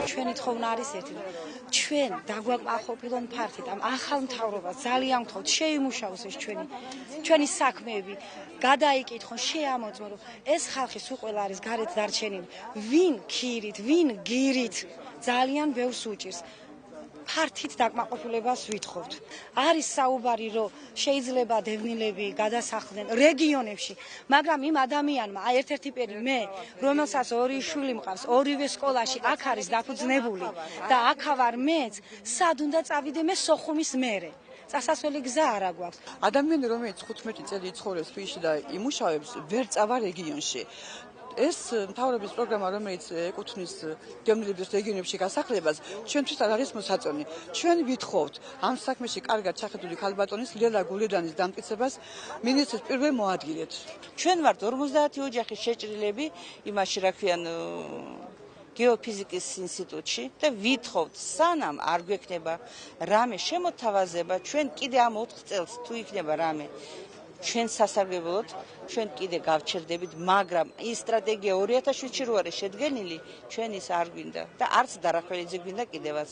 ჩვენი თხოვნა არის ერთი, ჩვენ დაგვაკმაყოფილონ ფართით ამ ახალ მთავრობას ძალიან ვთხოვთ შეიმუშაოს ეს ჩვენი საქმეები, გადაიკითხონ, შეამოწმონ, რომ ეს ხალხი სულ ყველა არის გარეთ დარჩენილი, ვინ ქირით, ვინ გირით ძალიან ბევრს უჭირს. ფართით დაკმაყოფილებას ვითხოვთ. არის საუბარი, რომ შეიძლება დევნილები გადასახლდნენ რეგიონებში, მაგრამ იმ ადამიანმა, ერთ-ერთი პერი მე, რომელსაც ორი შვილი მყავს, ორივე სკოლაში აქ არის დაფუძნებული და აქ ვარ მეც, სად უნდა წავიდე მე სოხუმის მერე. წასასვლელი გზა არ აქვს. ადამიანი, რომელიც 15 წელი იცხოვრებს თბილისში და იმუშავებს, ვერ წავა რეგიონში. ეს მთავრობის პროგრამა, რომელიც ეკუთვნის დევნილების რეგიონებში გასახლებას, ჩვენთვის არ არის მოსაწონი. ჩვენ ვითხოვთ ამ საქმეში კარგად ჩახედული ქალბატონის ლელა გულედანის დამტკიცებას მინისტრის პირველ მოადგილედ. ჩვენ ვართ 50 ოჯახის შეჭრილები იმაში, რა ქვიან, გეოფიზიკის ინსტიტუტში და ვითხოვთ, სანამ არ გვექნება რამე შემოთავაზება, ჩვენ კიდე ამ 4 წელს თუ იქნება რამე ჩვენ სასარგებლოდ, ჩვენ კიდე გავჩერდებით, მაგრამ ის სტრატეგია 2007-ში რო არის შედგენილი, ჩვენ ის არ გვინდა და არც დარახველიძე გვინდა კიდევაც.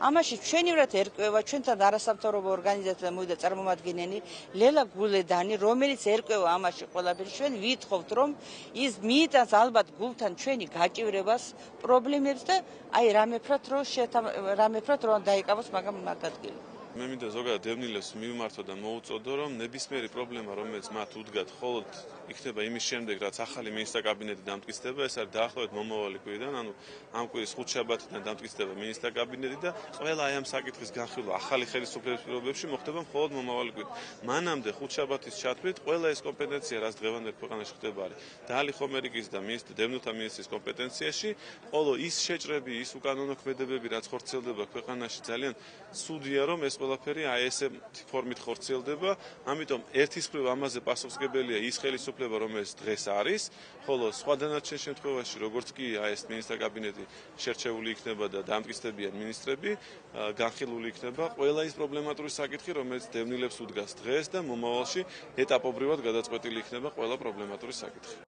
ამაში ჩვენივრად ერკვევა ჩვენთან არასამთავრობო ორგანიზაცია მოვიდა წარმომადგენელი ლელა გულედანი, რომელიც ერკვევა ამაში ყველაფერს. ჩვენ ვითხოვთ, რომ ის მიიტანს ალბათ გულთან ჩვენი გაჭირებას, პრობლემებს და აი რამეფრად რო დაიკავოს მაგამ ადგილი. მე მინდა ზოგადად დევნილებს მივმართო და მოუწოდო, რომ ნებისმიერი პრობლემა, რომელიც მათ უდგათ, მხოლოდ იქნება იმის შემდეგ, რაც ახალი მინისტრთა კაბინეტი დამტკიცდება, ეს არის დაახლოებით მომავალი კვირიდან, ანუ ამ კვირის ხუთშაბათიდან დამტკიცდება მინისტრთა კაბინეტი და ყველა აი ამ საკითხის განხილვა ახალი ხელისუფლების პირობებში მოხდება მხოლოდ მომავალი კვირით. მანამდე ხუთშაბათის ჩათვლით ყველა ეს კომპეტენცია, რაც დღევანდელ ქვეყანაში ხდება, არის დალი ხომერიკის და დევნილთა მინისტრის კომპეტენციაში, ხოლო ის შეჭრები, ის უკანონო ქმედებები, რაც ხორციელდება ქვეყანაში, ძალიან სუდია, რომ ეს ყველაფერი აი ესე ფორმით ხორციელდება, ამიტომ ერთის მხრივ ამაზე პასუხისმგებელია ის ხელისუფლება, რომელიც დღეს არის, ხოლო სხვა დანარჩენ შემთხვევაში, როგორც კი აი ეს მინისტრთა კაბინეტი შერჩეული იქნება და დამტკიცდებიან მინისტრები, განხილული იქნება ყველა ის პრობლემატური საკითხი, რომელიც დევნილებს უდგას დღეს და მომავალში ეტაპობრივად გადაწყვეტილი იქნება ყველა პრობლემატური საკითხი.